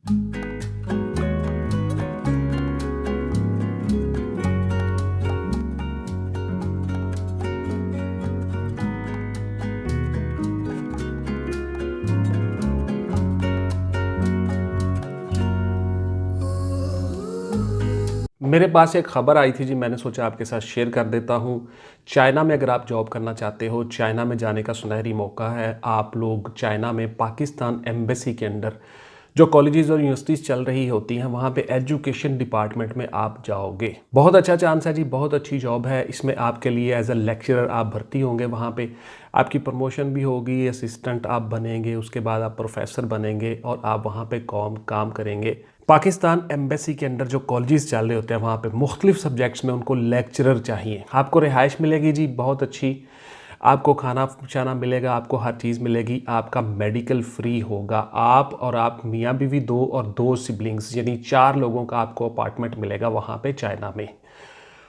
मेरे पास एक ख़बर आई थी जी, मैंने सोचा आपके साथ शेयर कर देता हूँ। चाइना में अगर आप जॉब करना चाहते हो, चाइना में जाने का सुनहरी मौका है। आप लोग चाइना में पाकिस्तान एम्बेसी के अंडर जो कॉलेजेस और यूनिवर्सिटीज़ चल रही होती हैं, वहाँ पे एजुकेशन डिपार्टमेंट में आप जाओगे। बहुत अच्छा चांस है जी, बहुत अच्छी जॉब है। इसमें आपके लिए एज अ लेक्चरर आप भर्ती होंगे, वहाँ पे आपकी प्रमोशन भी होगी, असिस्टेंट आप बनेंगे, उसके बाद आप प्रोफेसर बनेंगे और आप वहाँ पे काम करेंगे। पाकिस्तान एम्बेसी के अंडर जो कॉलेजेस चल रहे होते हैं, वहाँ पे मुख्तलिफ सब्जेक्ट्स में उनको लेक्चरर चाहिए। आपको रिहाइश मिलेगी जी बहुत अच्छी, आपको खाना पीना मिलेगा, आपको हर चीज़ मिलेगी, आपका मेडिकल फ्री होगा। आप और आप मियाँ बीवी दो और दो सिबलिंग्स यानी 4 लोगों का आपको अपार्टमेंट मिलेगा वहाँ पे चाइना में।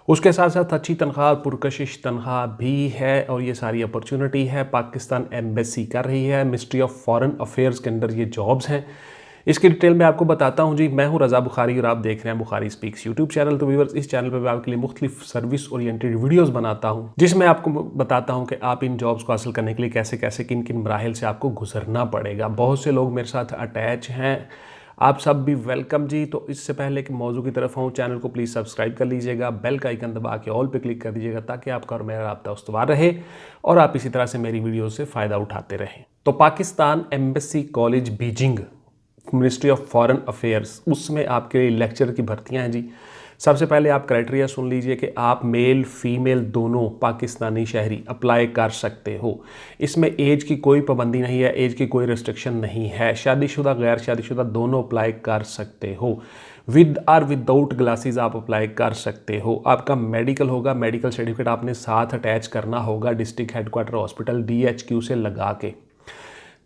उसके साथ साथ अच्छी तनख्वाह और पुरकशिश तनख्वाह भी है और ये सारी अपॉर्चुनिटी है पाकिस्तान एम्बेसी कर रही है। मिनिस्ट्री ऑफ फॉरेन अफेयर्स के अंदर ये जॉब्स हैं। इसकी डिटेल मैं आपको बताता हूं जी। मैं हूं रज़ा बुखारी और आप देख रहे हैं बुखारी स्पीक्स यूट्यूब चैनल। तो व्यूअर्स, इस चैनल पर मैं आपके लिए मुख्तलिफ सर्विस ओरिएंटेड वीडियोस बनाता हूं, जिसमें आपको बताता हूं कि आप इन जॉब्स को हासिल करने के लिए कैसे कैसे किन किन मराहिल से आपको गुजरना पड़ेगा। बहुत से लोग मेरे साथ अटैच हैं, आप सब भी वेलकम जी। तो इससे पहले कि मौजू की तरफ आऊँ, चैनल को प्लीज़ सब्सक्राइब कर लीजिएगा, बेल का आइकन दबा के ऑल पे क्लिक कर दीजिएगा ताकि आपका और मेरा राब्ता उस्तवार रहे और आप इसी तरह से मेरी वीडियो से फ़ायदा उठाते रहें। तो Pakistan embassy college Beijing, ministry of foreign affairs, उसमें आपके लिए लेक्चर की भर्तियां हैं जी। सबसे पहले आप क्राइटेरिया सुन लीजिए कि आप मेल फीमेल दोनों पाकिस्तानी शहरी अप्लाई कर सकते हो। इसमें एज की कोई पाबंदी नहीं है, एज की कोई रिस्ट्रिक्शन नहीं है। शादीशुदा गैर शादीशुदा दोनों अप्लाई कर सकते हो। विद और विदाउट ग्लासेस आप अप्लाई कर सकते हो। आपका मेडिकल होगा, मेडिकल सर्टिफिकेट आपने साथ अटैच करना होगा डिस्ट्रिक्ट हेडक्वार्टर हॉस्पिटल DHQ से लगा के,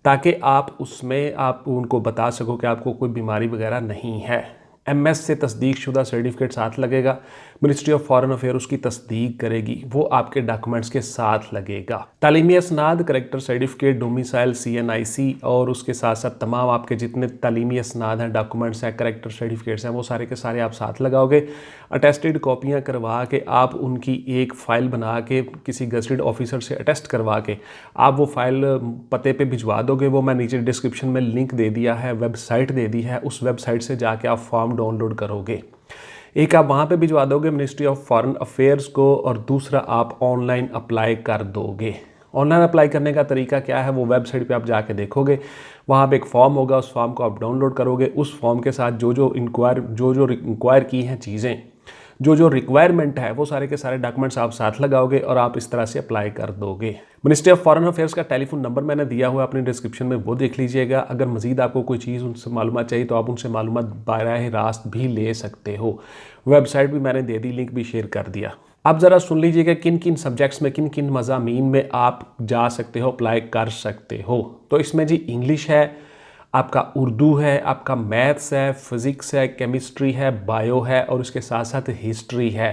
ताकि आप उसमें आप उनको बता सको कि आपको कोई बीमारी वगैरह नहीं है। MS से तस्दीक शुदा सर्टिफिकेट साथ लगेगा। मिनिस्ट्री ऑफ फॉरेन अफेयर उसकी तस्दीक करेगी, वो आपके डॉक्यूमेंट्स के साथ लगेगा। तालीमी असनाद, करेक्टर सर्टिफिकेट, डोमिसाइल CNIC और उसके साथ साथ तमाम आपके जितने तालीमी असनाद हैं, डॉक्यूमेंट्स हैं, करेक्टर सर्टिफिकेट्स हैं, वो सारे के सारे आप साथ लगाओगे। अटेस्टेड कॉपियाँ करवा के आप उनकी एक फ़ाइल बना के किसी गज़टेड ऑफिसर से अटेस्ट करवा के आप वो फाइल पते पे भिजवा दोगे। वो मैं नीचे डिस्क्रिप्शन में लिंक दे दिया है, वेबसाइट दे दी है, उस वेबसाइट से जाके आप फॉर्म डाउनलोड करोगे। एक आप वहाँ पे भिजवा दोगे मिनिस्ट्री ऑफ फॉरेन अफेयर्स को और दूसरा आप ऑनलाइन अप्लाई कर दोगे। ऑनलाइन अप्लाई करने का तरीका क्या है, वो वेबसाइट पे आप जाके देखोगे, वहाँ पे एक फॉर्म होगा, उस फॉर्म को आप डाउनलोड करोगे। उस फॉर्म के साथ जो जो इंक्वायर की हैं चीज़ें, जो रिक्वायरमेंट है, वो सारे के सारे डॉक्यूमेंट्स आप साथ लगाओगे और आप इस तरह से अप्लाई कर दोगे। मिनिस्ट्री ऑफ फॉरेन अफेयर्स का टेलीफोन नंबर मैंने दिया हुआ है अपनी डिस्क्रिप्शन में, वो देख लीजिएगा। अगर मजीद आपको कोई चीज़ उनसे मालूमात चाहिए तो आप उनसे मालूमात बारह रास्त भी ले सकते हो। वेबसाइट भी मैंने दे दी, लिंक भी शेयर कर दिया। अब ज़रा सुन लीजिएगा किन किन सब्जेक्ट्स में, किन किन मज़ामीन में आप जा सकते हो, अप्लाई कर सकते हो। तो इसमें जी इंग्लिश है, आपका उर्दू है, आपका मैथ्स है, फिज़िक्स है, केमिस्ट्री है, बायो है और उसके साथ साथ हिस्ट्री है।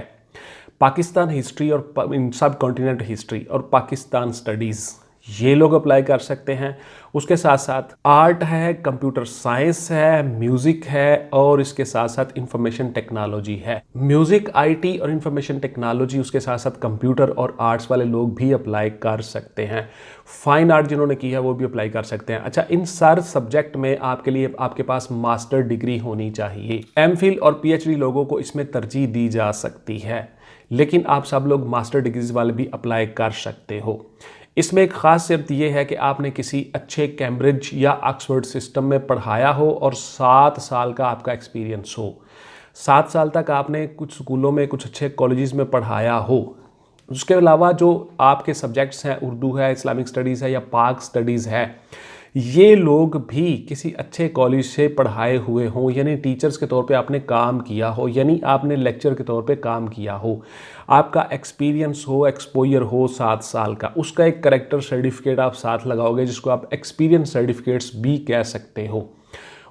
पाकिस्तान हिस्ट्री और सब कॉन्टिनेंट हिस्ट्री और पाकिस्तान स्टडीज़, ये लोग अप्लाई कर सकते हैं। उसके साथ साथ आर्ट है, कंप्यूटर साइंस है, म्यूज़िक है और इसके साथ साथ इंफॉर्मेशन टेक्नोलॉजी है। म्यूज़िक, IT और इंफॉर्मेशन टेक्नोलॉजी, उसके साथ साथ कंप्यूटर और आर्ट्स वाले लोग भी अप्लाई कर सकते हैं। फाइन आर्ट जिन्होंने की है वो भी अप्लाई कर सकते हैं। अच्छा, इन सारे सब्जेक्ट में आपके लिए आपके पास मास्टर डिग्री होनी चाहिए। MPhil और PhD लोगों को इसमें तरजीह दी जा सकती है, लेकिन आप सब लोग मास्टर डिग्रीज वाले भी अप्लाई कर सकते हो। इसमें एक ख़ास शर्त यह है कि आपने किसी अच्छे कैम्ब्रिज या ऑक्सफोर्ड सिस्टम में पढ़ाया हो और 7 साल का आपका एक्सपीरियंस हो। 7 साल तक आपने कुछ स्कूलों में, कुछ अच्छे कॉलेजेस में पढ़ाया हो। उसके अलावा जो आपके सब्जेक्ट्स हैं, उर्दू है, इस्लामिक स्टडीज़ है या पाक स्टडीज़ है, ये लोग भी किसी अच्छे कॉलेज से पढ़ाए हुए हों, यानी टीचर्स के तौर पे आपने काम किया हो, यानी आपने लेक्चर के तौर पे काम किया हो, आपका एक्सपीरियंस हो, एक्सपोजर हो 7 साल का, उसका एक करेक्टर सर्टिफिकेट आप साथ लगाओगे जिसको आप एक्सपीरियंस सर्टिफिकेट्स भी कह सकते हो।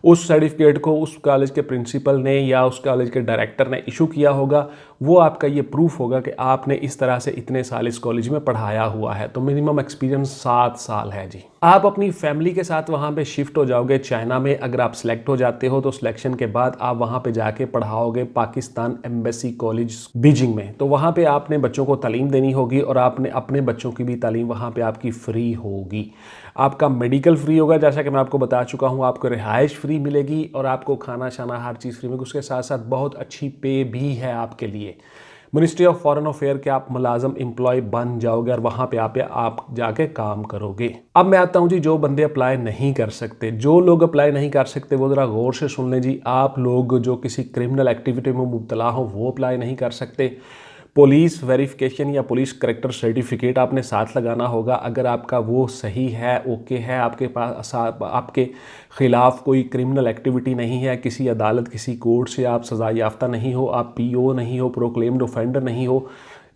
उस सर्टिफिकेट को उस कॉलेज के प्रिंसिपल ने या उस कॉलेज के डायरेक्टर ने इशू किया होगा, वो आपका ये प्रूफ होगा कि आपने इस तरह से इतने साल इस कॉलेज में पढ़ाया हुआ है। तो मिनिमम एक्सपीरियंस 7 साल है जी। आप अपनी फैमिली के साथ वहाँ पे शिफ्ट हो जाओगे चाइना में। अगर आप सिलेक्ट हो जाते हो तो सिलेक्शन के बाद आप वहाँ पे जाके पढ़ाओगे पाकिस्तान एम्बेसी कॉलेज बीजिंग में। तो वहाँ पे आपने बच्चों को तालीम देनी होगी और आपने अपने बच्चों की भी तालीम वहाँ पे आपकी फ्री होगी। आपका मेडिकल फ्री होगा, जैसा कि मैं आपको बता चुका हूँ। आपको रिहाइश फ्री मिलेगी और आपको खाना शाना हर चीज़ फ्री मिलेगी। उसके साथ साथ बहुत अच्छी पे भी है आपके लिए। मिनिस्ट्री ऑफ फॉरेन अफेयर के आप मुलाजम एम्प्लॉय बन जाओगे और वहाँ पे आप जाके काम करोगे। अब मैं आता हूँ जी, जो बंदे अप्लाई नहीं कर सकते, जो लोग अप्लाई नहीं कर सकते वो ज़रा गौर से सुन लें जी। आप लोग जो किसी क्रिमिनल एक्टिविटी में मुब्तला हो वो अप्लाई नहीं कर सकते। पुलिस वेरिफिकेशन या पुलिस करेक्टर सर्टिफिकेट आपने साथ लगाना होगा। अगर आपका वो सही है, ओके है, आपके पास आपके ख़िलाफ़ कोई क्रिमिनल एक्टिविटी नहीं है, किसी अदालत किसी कोर्ट से आप सज़ा याफ्ता नहीं हो, आप पीओ नहीं हो, प्रोक्लेम्ड ऑफेंडर नहीं हो,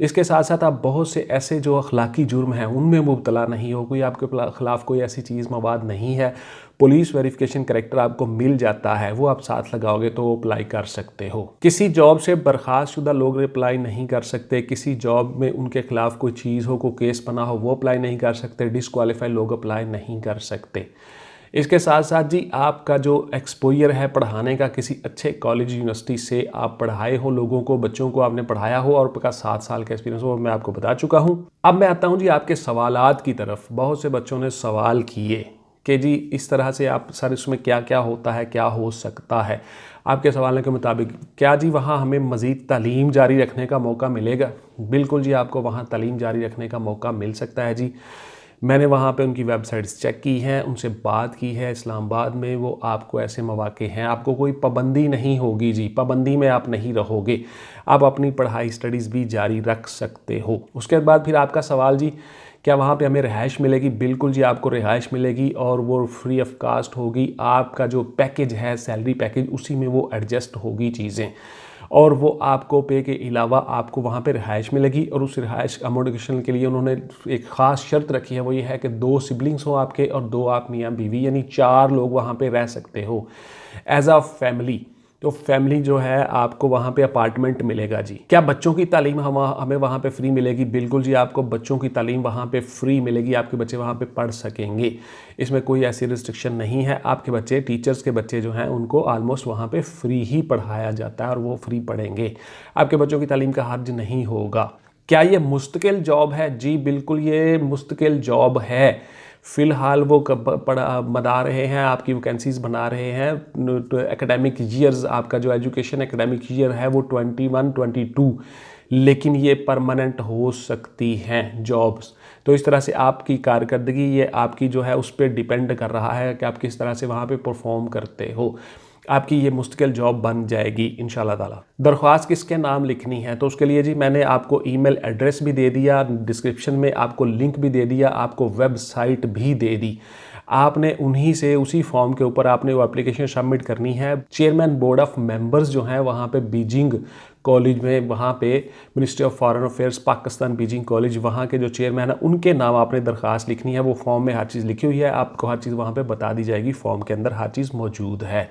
इसके साथ साथ आप बहुत से ऐसे जो अखलाकी जुर्म हैं उनमें मुब्तला नहीं हो, कोई आपके ख़िलाफ़ कोई ऐसी चीज़ मवाद नहीं है, पुलिस वेरिफिकेशन करेक्टर आपको मिल जाता है, वो आप साथ लगाओगे तो अप्लाई कर सकते हो। किसी जॉब से बर्खास्त शुदा लोग अप्लाई नहीं कर सकते। किसी जॉब में उनके खिलाफ कोई चीज़ हो, कोई केस बना हो, वो अप्लाई नहीं कर सकते। डिसक्वालीफाई लोग अप्लाई नहीं कर सकते। इसके साथ साथ जी, आपका जो एक्सपोजर है पढ़ाने का, किसी अच्छे कॉलेज यूनिवर्सिटी से आप पढ़ाए हो, लोगों को, बच्चों को आपने पढ़ाया हो और आपका 7 साल का एक्सपीरियंस हो, मैं आपको बता चुका हूँ। अब मैं आता हूँ जी आपके सवालात की तरफ। बहुत से बच्चों ने सवाल किए कि जी इस तरह से आप सर इसमें क्या क्या होता है, क्या हो सकता है। आपके सवालों के मुताबिक क्या जी वहाँ हमें मज़ीद तालीम जारी रखने का मौका मिलेगा? बिल्कुल जी, आपको वहाँ तालीम जारी रखने का मौका मिल सकता है जी। मैंने वहाँ पे उनकी वेबसाइट्स चेक की हैं, उनसे बात की है। इस्लामाबाद में वो आपको ऐसे मौके हैं, आपको कोई पाबंदी नहीं होगी जी, पाबंदी में आप नहीं रहोगे, आप अपनी पढ़ाई स्टडीज़ भी जारी रख सकते हो। उसके बाद फिर आपका सवाल जी, क्या वहाँ पे हमें रिहाइश मिलेगी? बिल्कुल जी, आपको रिहाइश मिलेगी और वो फ्री ऑफ कास्ट होगी। आपका जो पैकेज है, सैलरी पैकेज, उसी में वो एडजस्ट होगी चीज़ें, और वो आपको पे के अलावा आपको वहाँ पे रिहाइश मिलेगी। और उस रिहाइश अकोमोडेशन के लिए उन्होंने एक ख़ास शर्त रखी है, वो ये है कि 2 सिबलिंग्स हो आपके और 2 आप मियाँ बीवी, यानी 4 लोग वहाँ पे रह सकते हो एज अ फैमिली। तो फैमिली जो है आपको वहाँ पे अपार्टमेंट मिलेगा जी। क्या बच्चों की तालीम हमें वहाँ पे फ्री मिलेगी? बिल्कुल जी, आपको बच्चों की तालीम वहाँ पे फ्री मिलेगी, आपके बच्चे वहाँ पे पढ़ सकेंगे। इसमें कोई ऐसी रिस्ट्रिक्शन नहीं है। आपके बच्चे, टीचर्स के बच्चे जो हैं उनको ऑलमोस्ट वहाँ पे फ्री ही पढ़ाया जाता है और वो फ्री पढ़ेंगे। आपके बच्चों की तालीम का हर्ज नहीं होगा। क्या ये मुस्तकिल जॉब है? जी बिल्कुल, ये मुस्तकिल जॉब है। फ़िलहाल वो बना रहे हैं, आपकी वैकेंसीज़ बना रहे हैं। एकेडमिक ईयर्स, आपका जो एजुकेशन एकेडमिक ईयर है वो 21-22, लेकिन ये परमानेंट हो सकती हैं जॉब्स। तो इस तरह से आपकी कारकर्दगी ये आपकी जो है उस पर डिपेंड कर रहा है कि आप किस तरह से वहाँ पे परफॉर्म करते हो। आपकी ये मुश्किल जॉब बन जाएगी इंशाल्लाह ताला। दरख्वास्त किसके नाम लिखनी है? तो उसके लिए जी मैंने आपको ईमेल एड्रेस भी दे दिया, डिस्क्रिप्शन में आपको लिंक भी दे दिया, आपको वेबसाइट भी दे दी। आपने उन्हीं से, उसी फॉर्म के ऊपर आपने वो एप्लीकेशन सबमिट करनी है। चेयरमैन बोर्ड ऑफ मेंबर्स जो हैं वहाँ पे बीजिंग कॉलेज में, वहाँ पे ministry of foreign affairs Pakistan Beijing college, वहाँ के जो चेयरमैन है उनके नाम आपने दरख्वास्त लिखनी है। वो फॉर्म में हर चीज़ लिखी हुई है, आपको हर चीज़ वहाँ पे बता दी जाएगी। फॉर्म के अंदर हर चीज़ मौजूद है,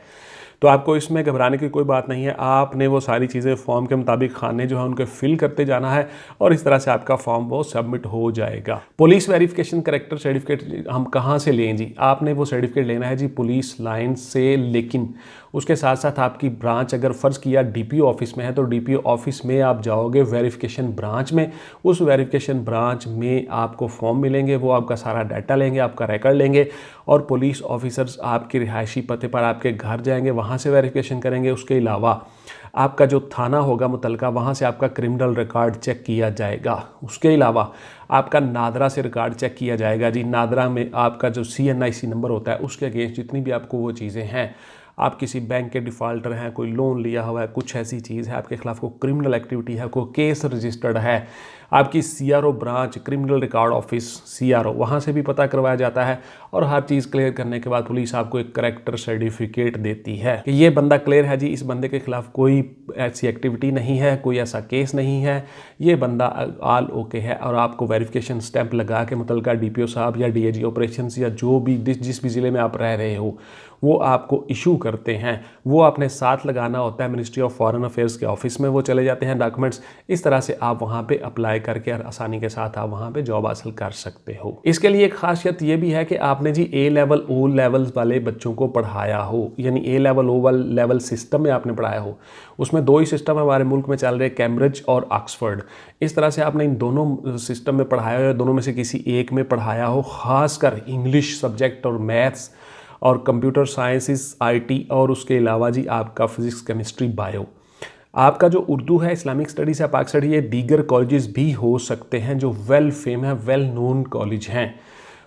तो आपको इसमें घबराने की कोई बात नहीं है। आपने वो सारी चीज़ें फॉर्म के मुताबिक खाने जो है उनके फिल करते जाना है और इस तरह से आपका फॉर्म वो सबमिट हो जाएगा। पुलिस वेरिफिकेशन करेक्टर सर्टिफिकेट हम कहाँ से लें जी? आपने वो सर्टिफिकेट लेना है जी पुलिस लाइन से, लेकिन उसके साथ साथ आपकी ब्रांच, अगर फ़र्ज़ किया डीपीओ ऑफिस में है तो डीपीओ ऑफिस में आप जाओगे वेरिफिकेशन ब्रांच में। उस वेरिफिकेशन ब्रांच में आपको फॉर्म मिलेंगे, वो आपका सारा डाटा लेंगे, आपका रिकॉर्ड लेंगे और पुलिस ऑफिसर्स आपके रिहायशी पते पर आपके घर जाएंगे, वहाँ से वेरिफिकेशन करेंगे। उसके अलावा आपका जो थाना होगा मुतलका, वहाँ से आपका क्रिमिनल रिकॉर्ड चेक किया जाएगा। उसके अलावा आपका नादरा से रिकॉर्ड चेक किया जाएगा जी। नादरा में आपका जो CNIC नंबर होता है उसके अगेंस्ट जितनी भी आपको वो चीज़ें हैं, आप किसी बैंक के डिफ़ॉल्टर हैं, कोई लोन लिया हुआ है, कुछ ऐसी चीज़ है, आपके खिलाफ कोई क्रिमिनल एक्टिविटी है, कोई केस रजिस्टर्ड है, आपकी CRO branch, criminal record office CRO, वहाँ से भी पता करवाया जाता है और हर चीज़ क्लियर करने के बाद पुलिस आपको एक करेक्टर सर्टिफिकेट देती है कि ये बंदा क्लियर है जी, इस बंदे के खिलाफ कोई ऐसी एक्टिविटी नहीं है, कोई ऐसा केस नहीं है, ये बंदा ऑल ओके है। और आपको वेरिफिकेशन स्टैंप लगा के मुतलका DPO साहब या DIG ऑपरेशंस या जो भी जिस भी ज़िले में आप रह रहे हो वो आपको इशू करते हैं। वो अपने साथ लगाना होता है मिनिस्ट्री ऑफ फॉरेन अफेयर्स के ऑफिस में, वो चले जाते हैं डॉक्यूमेंट्स। इस तरह से आप वहाँ पे अप्लाई करके और आसानी के साथ आप वहाँ पे जॉब हासिल कर सकते हो। इसके लिए एक खासियत ये भी है कि आपने जी A लेवल O लेवल्स वाले बच्चों को पढ़ाया हो, यानी A level O level system में आपने पढ़ाया हो। उसमें 2 ही सिस्टम हमारे मुल्क में चल रहे, कैम्ब्रिज और ऑक्सफोर्ड। इस तरह से आपने इन दोनों सिस्टम में पढ़ाया हो या दोनों में से किसी एक में पढ़ाया हो, खासकर इंग्लिश सब्जेक्ट और मैथ्स और कंप्यूटर साइंसेस IT, और उसके अलावा जी आपका फिजिक्स, केमिस्ट्री, बायो। आपका जो उर्दू है, इस्लामिक स्टडीज़ है, पाक स्टडी, ये दीगर कॉलेजेस भी हो सकते हैं जो वेल फेम है, वेल नोन कॉलेज हैं,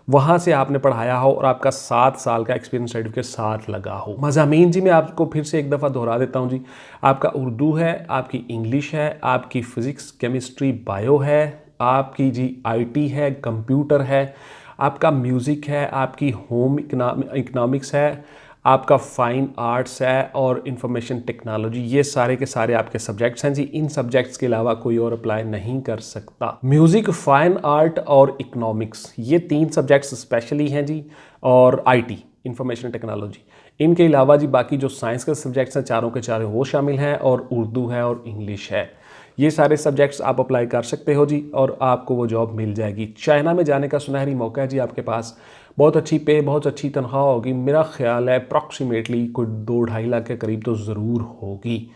वहाँ से आपने पढ़ाया हो और आपका 7 साल का एक्सपीरियंस सर्टिफिकेट साथ लगा हो। मज़ामीन जी मैं आपको फिर से एक दफ़ा दोहरा देता हूँ जी, आपका उर्दू है, आपकी इंग्लिश है, आपकी फ़िज़िक्स, केमिस्ट्री, बायो है, आपकी जी IT है, कंप्यूटर है, आपका म्यूज़िक है, आपकी होम इकनॉमिक्स है, आपका फाइन आर्ट्स है और इंफॉर्मेशन टेक्नोलॉजी। ये सारे के सारे आपके सब्जेक्ट्स हैं जी। इन सब्जेक्ट्स के अलावा कोई और अप्लाई नहीं कर सकता। म्यूज़िक, फाइन आर्ट और इकनॉमिक्स, ये 3 सब्जेक्ट्स स्पेशली हैं जी, और IT, इंफॉर्मेशन टेक्नोलॉजी। इनके अलावा जी बाकी जो साइंस के सब्जेक्ट्स हैं चारों के चारों वो शामिल हैं, और उर्दू है और इंग्लिश है। ये सारे सब्जेक्ट्स आप अप्लाई कर सकते हो जी और आपको वो जॉब मिल जाएगी। चाइना में जाने का सुनहरी मौका है जी आपके पास। बहुत अच्छी पे, बहुत अच्छी तनख्वाह होगी। मेरा ख्याल है अप्रॉक्सीमेटली कोई 2-2.5 लाख के करीब तो ज़रूर होगी,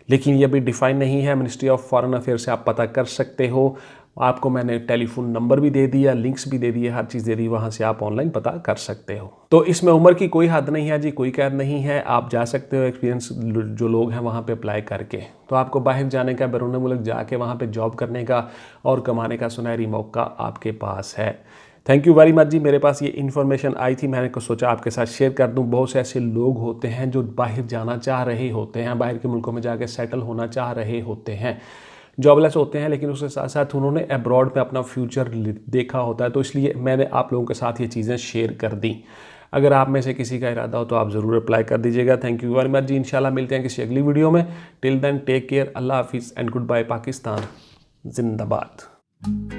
लेकिन ये अभी डिफ़ाइन नहीं है। मिनिस्ट्री ऑफ फॉरेन अफेयर से आप पता कर सकते हो। आपको मैंने टेलीफोन नंबर भी दे दिया, लिंक्स भी दे दिए, हर चीज़ दे दी, वहाँ से आप ऑनलाइन पता कर सकते हो। तो इसमें उम्र की कोई हद नहीं है जी, कोई कैद नहीं है, आप जा सकते हो एक्सपीरियंस जो लोग हैं वहाँ पे अप्लाई करके। तो आपको बाहर जाने का, बैरून मुल्क जाके वहाँ पे जॉब करने का और कमाने का सुनहरी मौका आपके पास है। थैंक यू वेरी मच जी। मेरे पास ये इन्फॉर्मेशन आई थी, मैंने सोचा आपके साथ शेयर कर दूं। बहुत से ऐसे लोग होते हैं जो बाहर जाना चाह रहे होते हैं, बाहर के मुल्कों में जाके सेटल होना चाह रहे होते हैं, जॉबलेस होते हैं, लेकिन उसके साथ साथ उन्होंने अब्रॉड में अपना फ्यूचर देखा होता है। तो इसलिए मैंने आप लोगों के साथ ये चीज़ें शेयर कर दी। अगर आप में से किसी का इरादा हो तो आप ज़रूर अप्लाई कर दीजिएगा। थैंक यू वेरी मच जी। इंशाल्लाह मिलते हैं किसी अगली वीडियो में। टिल देन टेक केयर, अल्लाह हाफिज़ एंड गुड बाय। पाकिस्तान जिंदाबाद।